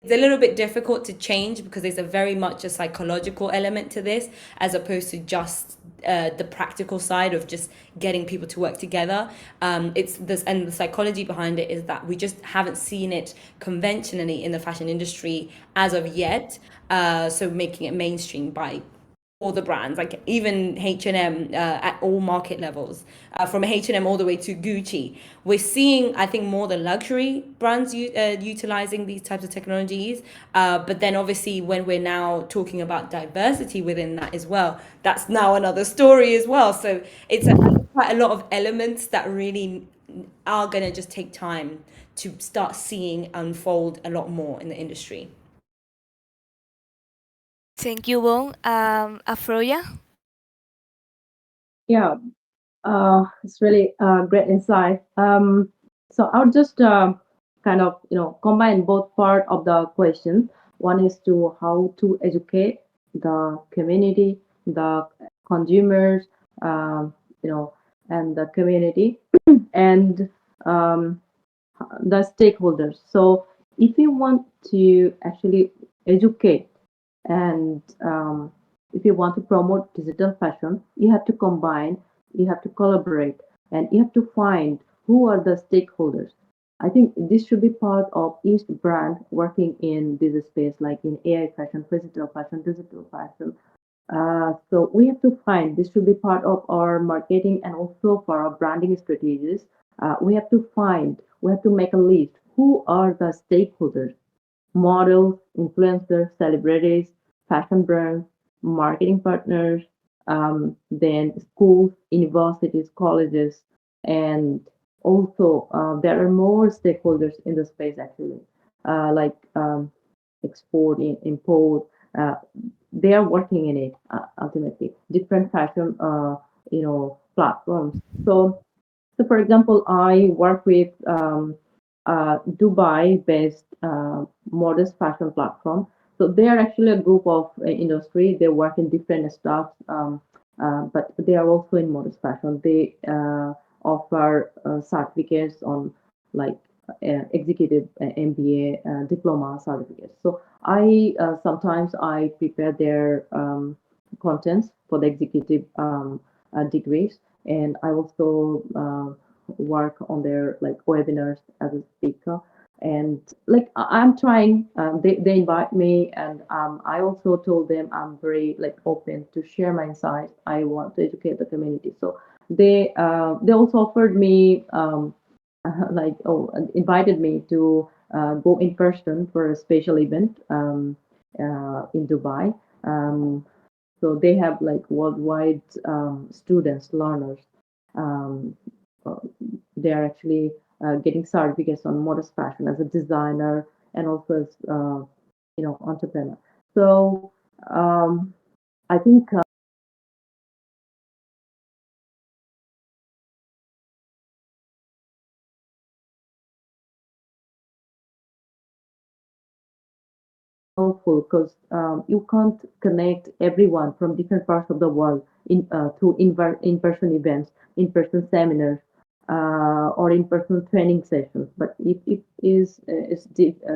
it's a little bit difficult to change, because there's a very much a psychological element to this, as opposed to just the practical side of just getting people to work together. It's this, and the psychology behind it is that we just haven't seen it conventionally in the fashion industry as of yet. So making it mainstream by all the brands, like even H&M, at all market levels, from H&M all the way to Gucci. We're seeing, I think, more the luxury brands utilizing these types of technologies. But then obviously when we're now talking about diversity within that as well, that's now another story as well. So it's quite a lot of elements that really are going to just take time to start seeing unfold a lot more in the industry. Thank you, Bon. Afroja? Yeah, it's really great insight. So I'll just kind of combine both part of the question. One is to how to educate the community, the consumers, and the community, and um, the stakeholders. So if you want to actually educate and if you want to promote digital fashion, you have to combine, you have to collaborate, and you have to find who are the stakeholders. I think this should be part of each brand working in this space, like in AI fashion, physical fashion, digital fashion. So we have to find, this should be part of our marketing and also for our branding strategies. We have to make a list. Who are the stakeholders? Models, influencers, celebrities, fashion brands, marketing partners, then schools, universities, colleges, and also there are more stakeholders in the space actually, like export, import, they are working in it ultimately. Different fashion, platforms. So, for example, I work with Dubai-based modest fashion platform. So they are actually a group of industry. They work in different stuff, but they are also in modest fashion. They offer certificates on like executive MBA diploma certificates. So I sometimes I prepare their contents for the executive degrees, and I also work on their like webinars as a speaker. And like I'm trying, they invite me, and I also told them I'm very like open to share my insights. I want to educate the community, so they also offered me like invited me to go in person for a special event in Dubai. So they have like worldwide students, learners. Um, uh, they are actually getting certificates on modest fashion as a designer and also as entrepreneur. So I think helpful because you can't connect everyone from different parts of the world through in-person events, in-person seminars, or in-person training sessions. But if it is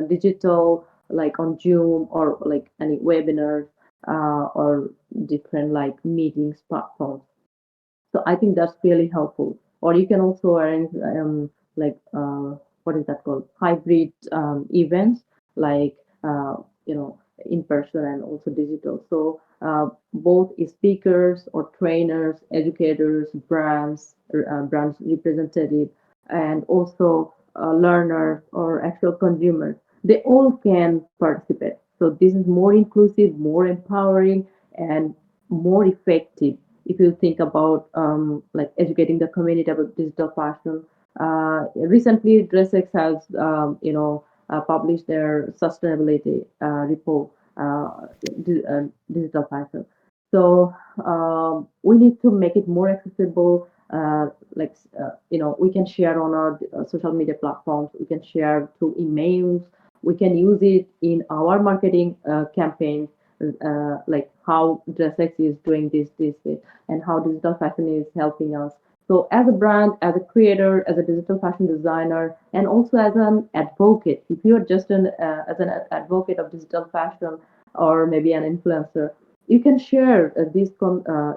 digital, like on Zoom or like any webinars or different like meetings platforms, so I think that's really helpful. Or you can also arrange like what is that called? Hybrid events like in person and also digital. So both speakers or trainers, educators, brands representative, and also learners or actual consumers, they all can participate. So this is more inclusive, more empowering, and more effective if you think about like educating the community about digital fashion. Recently, DressX has published their sustainability report, digital fashion. So we need to make it more accessible. We can share on our social media platforms. We can share through emails. We can use it in our marketing campaigns, like how DressX is doing this, and how digital fashion is helping us. So, as a brand, as a creator, as a digital fashion designer, and also as an advocate, if you're just as an advocate of digital fashion or maybe an influencer, you can share these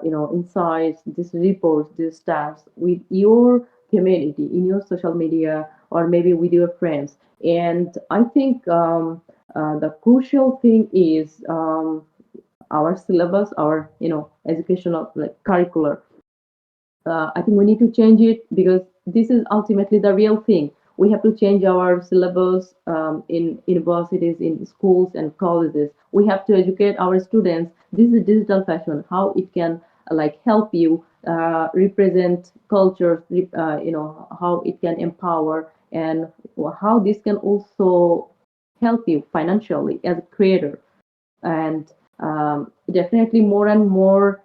insights, these reports, these stats with your community in your social media or maybe with your friends. And I think the crucial thing is our syllabus, our educational like curricular. I think we need to change it because this is ultimately the real thing. We have to change our syllabus in universities, in schools and colleges. We have to educate our students. This is digital fashion, how it can like help you represent culture, how it can empower, and how this can also help you financially as a creator. And definitely more and more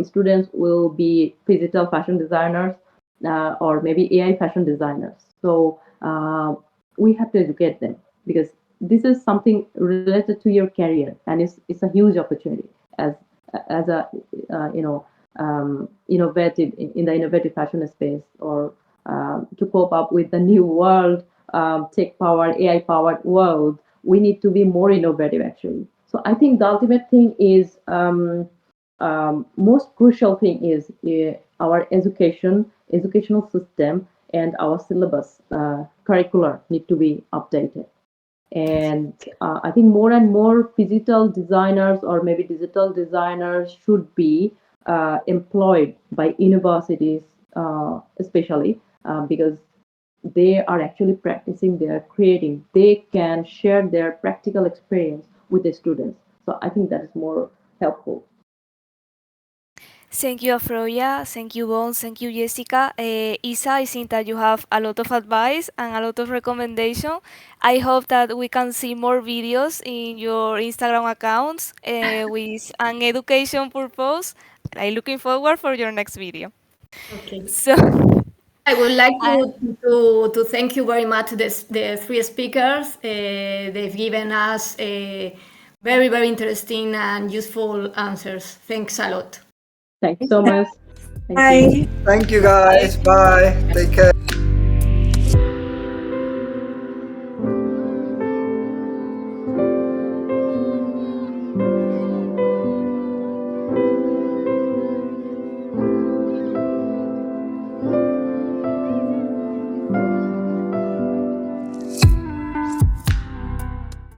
students will be digital fashion designers or maybe AI fashion designers. So we have to educate them because this is something related to your career, and it's a huge opportunity as as a innovative in the innovative fashion space, or to cope up with the new world, tech powered, AI powered world. We need to be more innovative actually. So I think the ultimate thing is most crucial thing is our educational system and our syllabus curricular need to be updated. And I think more and more digital designers or maybe digital designers should be employed by universities, especially because they are actually practicing, they are creating, they can share their practical experience with the students. So I think that is more helpful. Thank you, Afroja. Thank you, Bon. Thank you, Jessica. Isa, I think that you have a lot of advice and a lot of recommendation. I hope that we can see more videos in your Instagram accounts with an education purpose. I'm looking forward for your next video. Okay. So, I would like uh, to thank you very much the three speakers. They've given us very, very interesting and useful answers. Thanks a lot. Thanks so much. Thank you. Bye. Thank you guys. Bye. Take care.